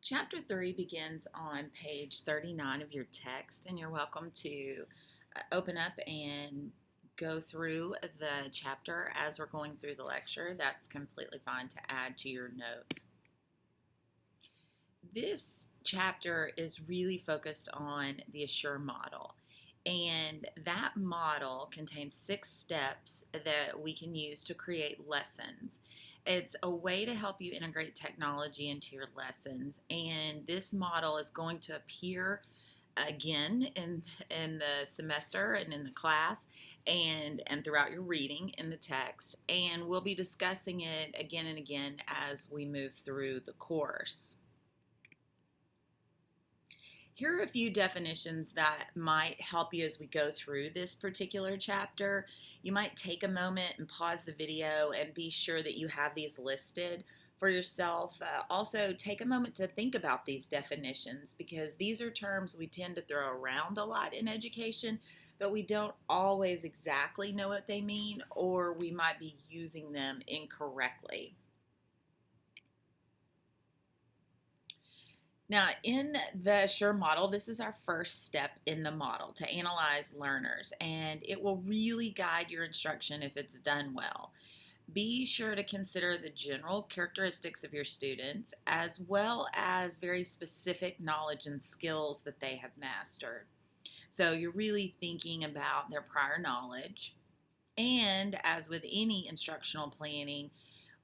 Chapter 3 begins on page 39 of your text, and you're welcome to open up and go through the chapter as we're going through the lecture. That's completely fine to add to your notes. This chapter is really focused on the Assure model, and that model contains 6 steps that we can use to create lessons. It's a way to help you integrate technology into your lessons, and this model is going to appear again in the semester and in the class and throughout your reading in the text, and we'll be discussing it again and again as we move through the course. Here are a few definitions that might help you as we go through this particular chapter. You might take a moment and pause the video and be sure that you have these listed for yourself. Also, take a moment to think about these definitions because these are terms we tend to throw around a lot in education, but we don't always exactly know what they mean, or we might be using them incorrectly. Now, in the Assure model, this is our first step in the model to analyze learners, and it will really guide your instruction if it's done well. Be sure to consider the general characteristics of your students as well as very specific knowledge and skills that they have mastered. So you're really thinking about their prior knowledge, and as with any instructional planning,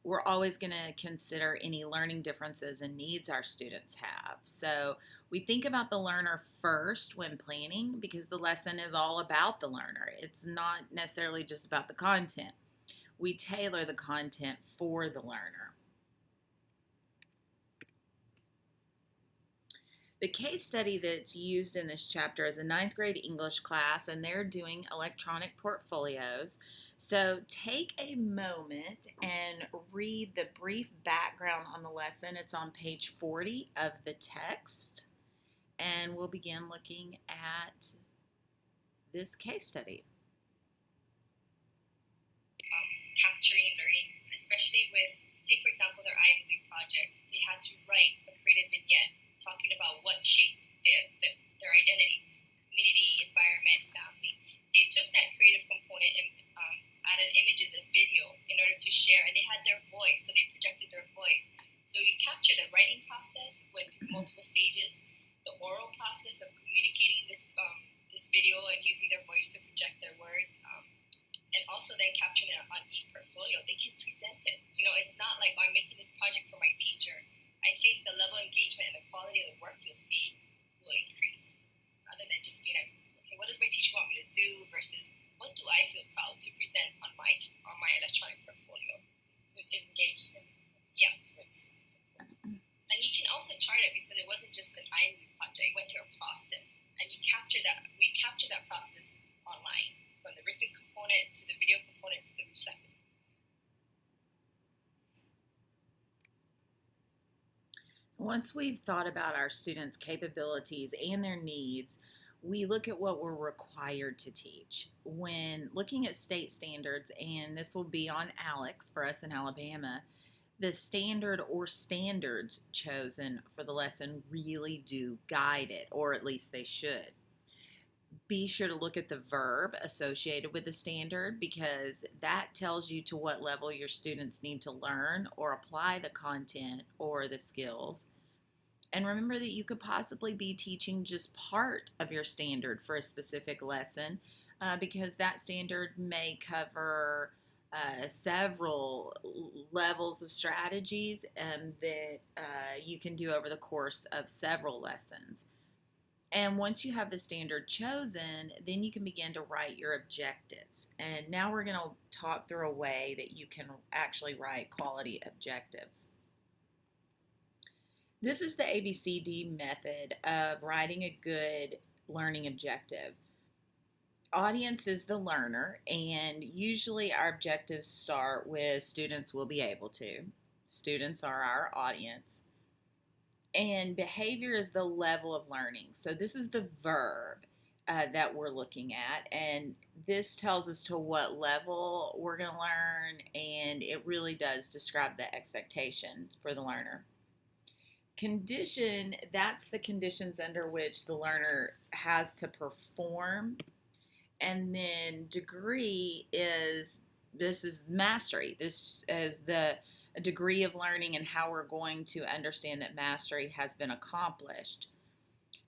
we're always going to consider any learning differences and needs our students have. So we think about the learner first when planning because the lesson is all about the learner. It's not necessarily just about the content. We tailor the content for the learner. The case study that's used in this chapter is a 9th grade English class, and they're doing electronic portfolios. So take a moment and read the brief background on the lesson. It's on page 40 of the text, and we'll begin looking at this case study. Capturing learning, especially with, take for example, their Ivy League project. They had to write a creative vignette talking about what shaped their identity, community, environment, family. They took that creative component and added images and video in order to share, and they had their voice, so they projected their voice. So you capture the writing process with multiple stages, the oral process of communicating this video and using their voice to project their words, and also then capturing it on e-portfolio. They can present it. It's not like, I'm making this project for my teacher. I think the level of engagement and the quality of the work you'll see will increase, rather than just being like, okay, what does my teacher want me to do versus what do I feel proud to present on my electronic portfolio. So it engages them. Yes. And you can also chart it because it wasn't just an IMU project. It went through a process. And we capture that process online, from the written component to the video component to the reflective. Once we've thought about our students' capabilities and their needs, we look at what we're required to teach. When looking at state standards, and this will be on ALEKS for us in Alabama, the standard or standards chosen for the lesson really do guide it, or at least they should. Be sure to look at the verb associated with the standard because that tells you to what level your students need to learn or apply the content or the skills. And remember that you could possibly be teaching just part of your standard for a specific lesson because that standard may cover several levels of strategies that you can do over the course of several lessons. And once you have the standard chosen, then you can begin to write your objectives. And now we're going to talk through a way that you can actually write quality objectives. This is the ABCD method of writing a good learning objective. Audience is the learner, and usually our objectives start with students will be able to. Students are our audience. And behavior is the level of learning. So this is the verb that we're looking at. And this tells us to what level we're going to learn. And it really does describe the expectation for the learner. Condition, that's the conditions under which the learner has to perform. And then degree is, this is mastery. This is the degree of learning and how we're going to understand that mastery has been accomplished.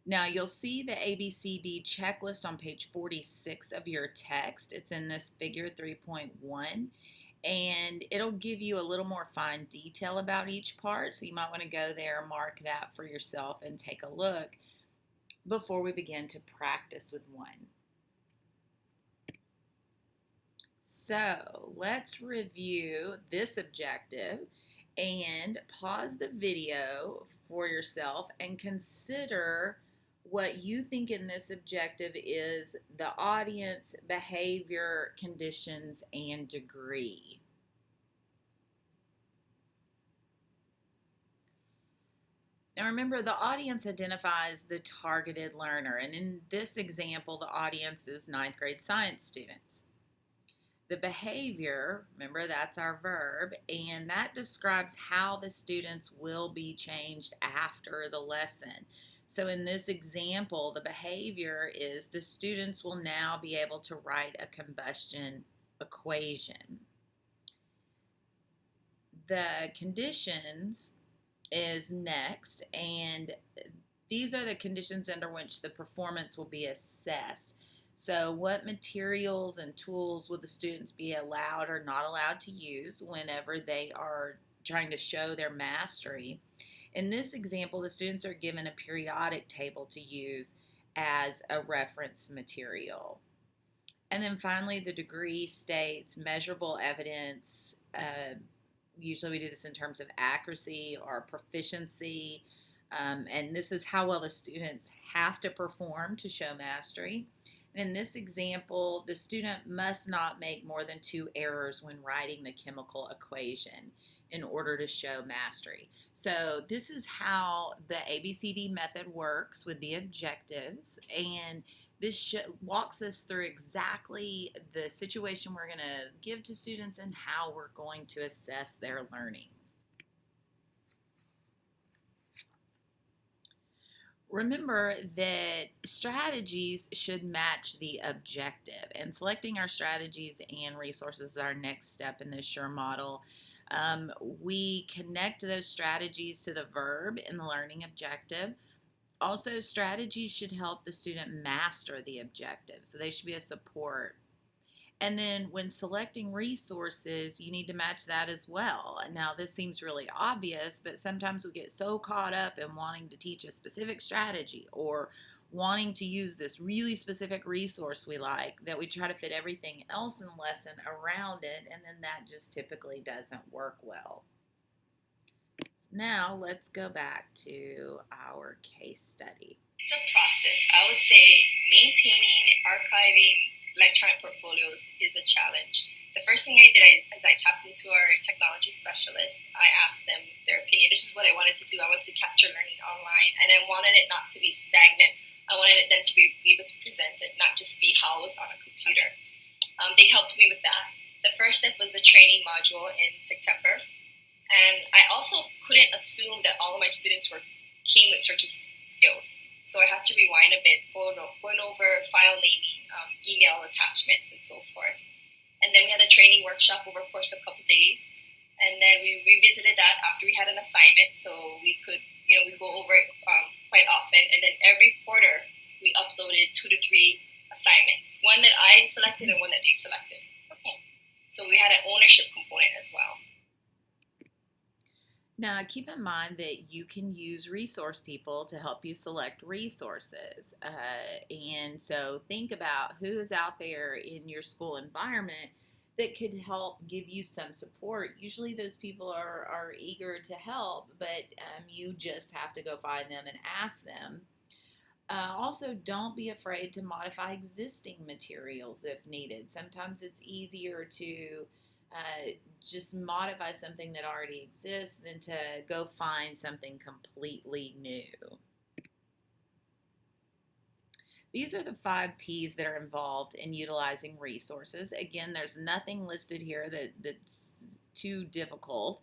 Now you'll see the ABCD checklist on page 46 of your text. It's in this figure 3.1, and it'll give you a little more fine detail about each part. So you might want to go there, mark that for yourself, and take a look before we begin to practice with one. So let's review this objective and pause the video for yourself and consider what you think in this objective is the audience, behavior, conditions, and degree. Now remember, the audience identifies the targeted learner, and in this example, the audience is ninth grade science students. The behavior, remember, that's our verb, and that describes how the students will be changed after the lesson. So in this example, the behavior is the students will now be able to write a combustion equation. The conditions is next, and these are the conditions under which the performance will be assessed. So what materials and tools will the students be allowed or not allowed to use whenever they are trying to show their mastery? In this example, the students are given a periodic table to use as a reference material. And then finally, the degree states measurable evidence. Usually we do this in terms of accuracy or proficiency. And this is how well the students have to perform to show mastery. In this example, the student must not make more than 2 errors when writing the chemical equation in order to show mastery. So this is how the ABCD method works with the objectives, and this walks us through exactly the situation we're going to give to students and how we're going to assess their learning. Remember that strategies should match the objective, and selecting our strategies and resources is our next step in this SURE model. We connect those strategies to the verb in the learning objective. Also, strategies should help the student master the objective, so they should be a support. And then when selecting resources, you need to match that as well. Now, this seems really obvious, but sometimes we get so caught up in wanting to teach a specific strategy or wanting to use this really specific resource we like that we try to fit everything else in the lesson around it, and then that just typically doesn't work well. Now, let's go back to our case study. It's a process. I would say maintaining, archiving electronic portfolios is a challenge. The first thing I did as I tapped into our technology specialist, I asked them their opinion. This is what I wanted to do. I wanted to capture learning online, and I wanted it not to be stagnant. I wanted them to be able to present it, not just be housed on a computer. They helped me with that. The first step was the training module in September, and I also couldn't assume that all of my students came with certain skills. So I had to rewind a bit, going over file naming, email attachments, and so forth. And then we had a training workshop over a course of a couple days. And then we revisited that after we had an assignment, so we could, we go over it quite often. And then every quarter, we uploaded 2 to 3 assignments, one that I selected and one that they selected. Okay. So we had an ownership component as well. Now, keep in mind that you can use resource people to help you select resources. And so think about who is out there in your school environment that could help give you some support. Usually those people are eager to help, but you just have to go find them and ask them. Also, don't be afraid to modify existing materials if needed. Sometimes it's easier to just modify something that already exists than to go find something completely new. These are the 5 P's that are involved in utilizing resources. Again, there's nothing listed here that's too difficult,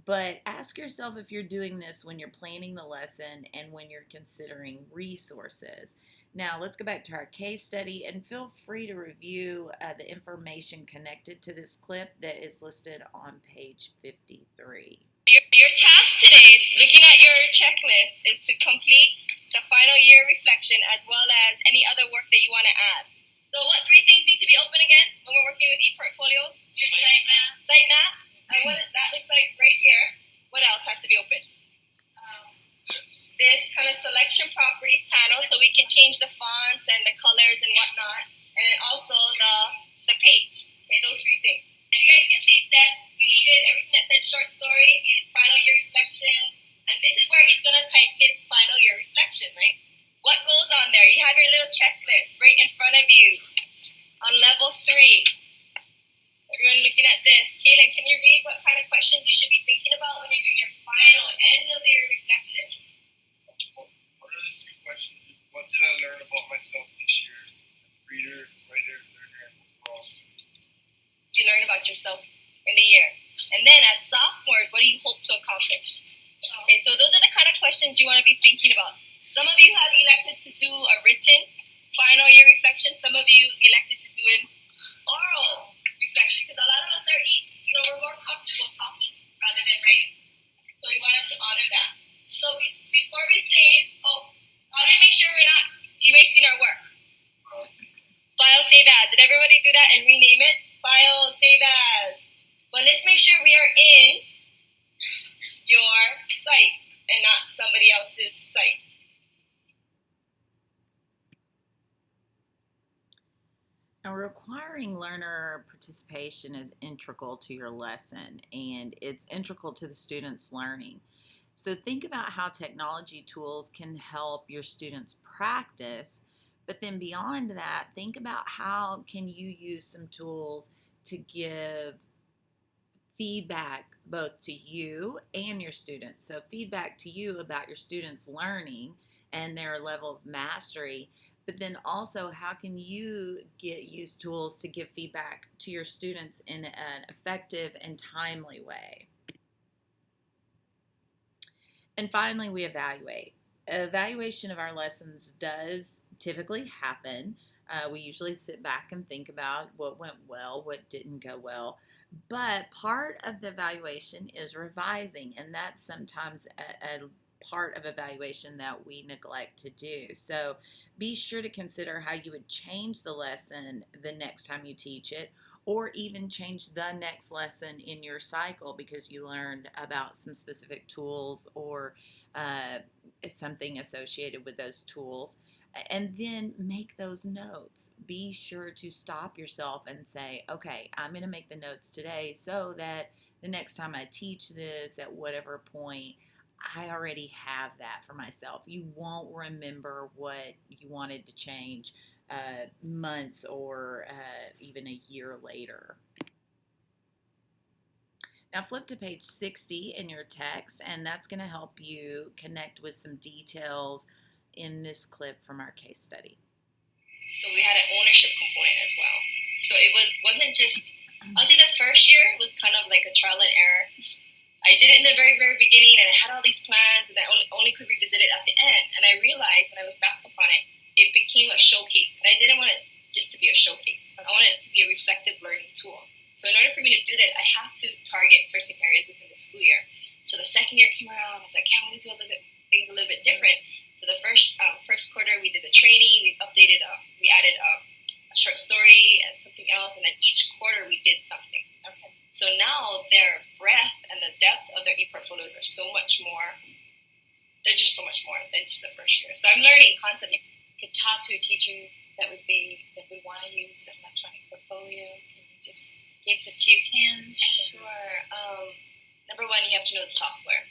But ask yourself if you're doing this when you're planning the lesson and when you're considering resources. Now, let's go back to our case study and feel free to review the information connected to this clip that is listed on page 53. Your task today, looking at your checklist, is to complete the final year reflection as well as any other work that you want to add. So what three things need to be open again when we're working with ePortfolios? Your site map. Site map. And what that looks like right here. What else has to be open? This kind of selection properties panel, so we can change the fonts and the colors and whatnot. And also the page. Okay, those three things. You guys can see that we did everything that said short story, his final year reflection, and this is where he's gonna type his final year reflection, right? What goes on there? You have your little checklist right in front of you on level 3. Everyone looking at this. Kaylin, can you read what kind of questions you should be thinking about when you're doing your final end of year reflection? What are the three questions? What did I learn about myself this year? Reader, writer, learner, and overall. You learn about yourself in the year. And then as sophomores, what do you hope to accomplish? Okay, so those are the kind of questions you want to be thinking about. Some of you have elected to do a written final year reflection. Some of you elected to do an oral reflection because a lot of us are, we're more comfortable talking rather than writing. So we wanted to honor that. So before we save, how do we make sure we're not erasing our work? File save as. Did everybody do that and rename it? File save as. But let's make sure we are in your site and not somebody else's site. Now, requiring learner participation is integral to your lesson, and it's integral to the students' learning. So think about how technology tools can help your students practice, but then beyond that, think about how can you use some tools to give feedback both to you and your students. So feedback to you about your students' learning and their level of mastery, but then also how can you use tools to give feedback to your students in an effective and timely way. And finally, we evaluate. Evaluation of our lessons does typically happen. We usually sit back and think about what went well, what didn't go well. But part of the evaluation is revising, and that's sometimes a part of evaluation that we neglect to do. So be sure to consider how you would change the lesson the next time you teach it, or even change the next lesson in your cycle because you learned about some specific tools or something associated with those tools. And then make those notes. Be sure to stop yourself and say, okay, I'm going to make the notes today so that the next time I teach this at whatever point, I already have that for myself. You won't remember what you wanted to change months or even a year later. Now flip to page 60 in your text, and that's going to help you connect with some details in this clip from our case study. So we had an ownership component as well. So it wasn't just, I'll say the first year was kind of like a trial and error. I did it in the very, very beginning, and I had all these plans, and I only could revisit it at the end. And I realized, when I look back upon it, it became a showcase. And I didn't want it just to be a showcase. I wanted it to be a reflective learning tool. So in order for me to do that, I had to target certain areas within the school year. So the second year came around, I was like, I want to do things a little bit different. So the first quarter, we did the training, we updated, we added a short story and something else, and then each quarter we did something. Okay. So now their breadth and the depth of their ePortfolios are so much more, they're just so much more than just the first year. So I'm learning constantly. You could talk to a teacher that would want to use an electronic portfolio. Can you just give us a few hints? Sure. Number one, you have to know the software.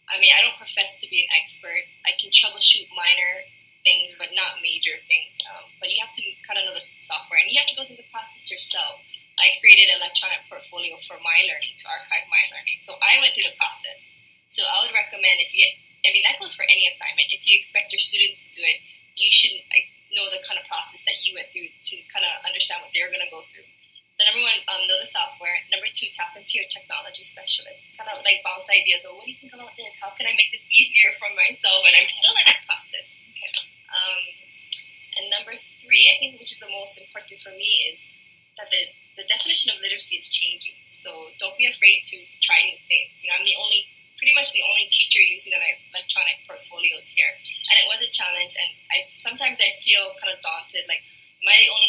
I mean, I don't profess to be an expert. I can troubleshoot minor things, but not major things. But you have to kind of know the software, and you have to go through the process yourself. I created an electronic portfolio for my learning, to archive my learning. So I went through the process. So I would recommend that goes for any assignment. If you expect your students to do it, you should know the kind of process that you went through to kind of understand what they're going to go through. So number one, know the software. Number two, tap into your technology specialist. Kind of like bounce ideas. Oh, what do you think about this? How can I make this easier for myself? And I'm still in that process. Um, and number three, I think, which is the most important for me, is that the definition of literacy is changing. So don't be afraid to try new things. I'm pretty much the only teacher using electronic portfolios here, and it was a challenge. And sometimes I feel kind of daunted, like, am I the only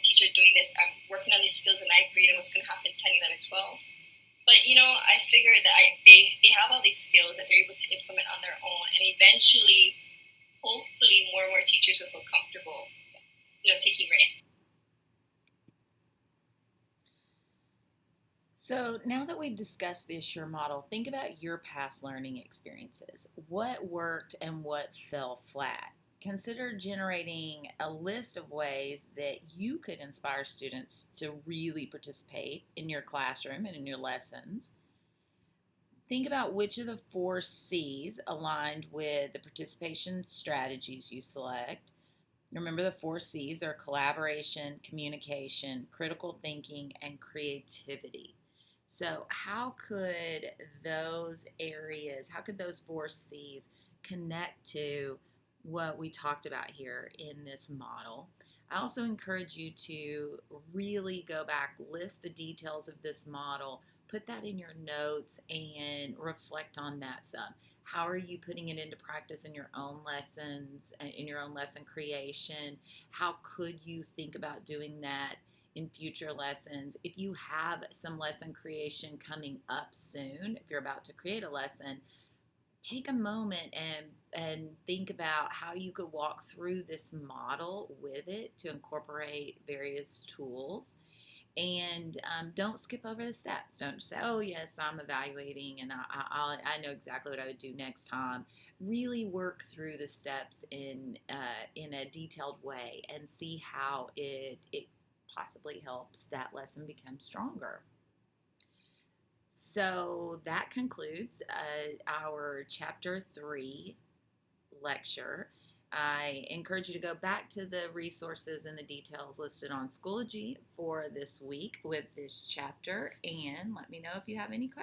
teacher doing this? I'm working on these skills in ninth grade, and what's going to happen 10, 11, 12? But I figure that they have all these skills that they're able to implement on their own, and eventually, hopefully, more and more teachers will feel comfortable, taking risks. So now that we've discussed the Assure model, think about your past learning experiences. What worked and what fell flat? Consider generating a list of ways that you could inspire students to really participate in your classroom and in your lessons. Think about which of the 4 C's aligned with the participation strategies you select. Remember, the 4 C's are collaboration, communication, critical thinking, and creativity. So how could those 4 C's connect to what we talked about here in this model? I also encourage you to really go back, list the details of this model, put that in your notes, and reflect on that some. How are you putting it into practice in your own lessons, in your own lesson creation? How could you think about doing that in future lessons? If you have some lesson creation coming up soon, if you're about to create a lesson, take a moment and think about how you could walk through this model with it to incorporate various tools. And don't skip over the steps. Don't just say, oh, yes, I'm evaluating and I know exactly what I would do next time. Really work through the steps in a detailed way and see how it possibly helps that lesson become stronger. So that concludes our Chapter 3 lecture. I encourage you to go back to the resources and the details listed on Schoology for this week with this chapter, and let me know if you have any questions.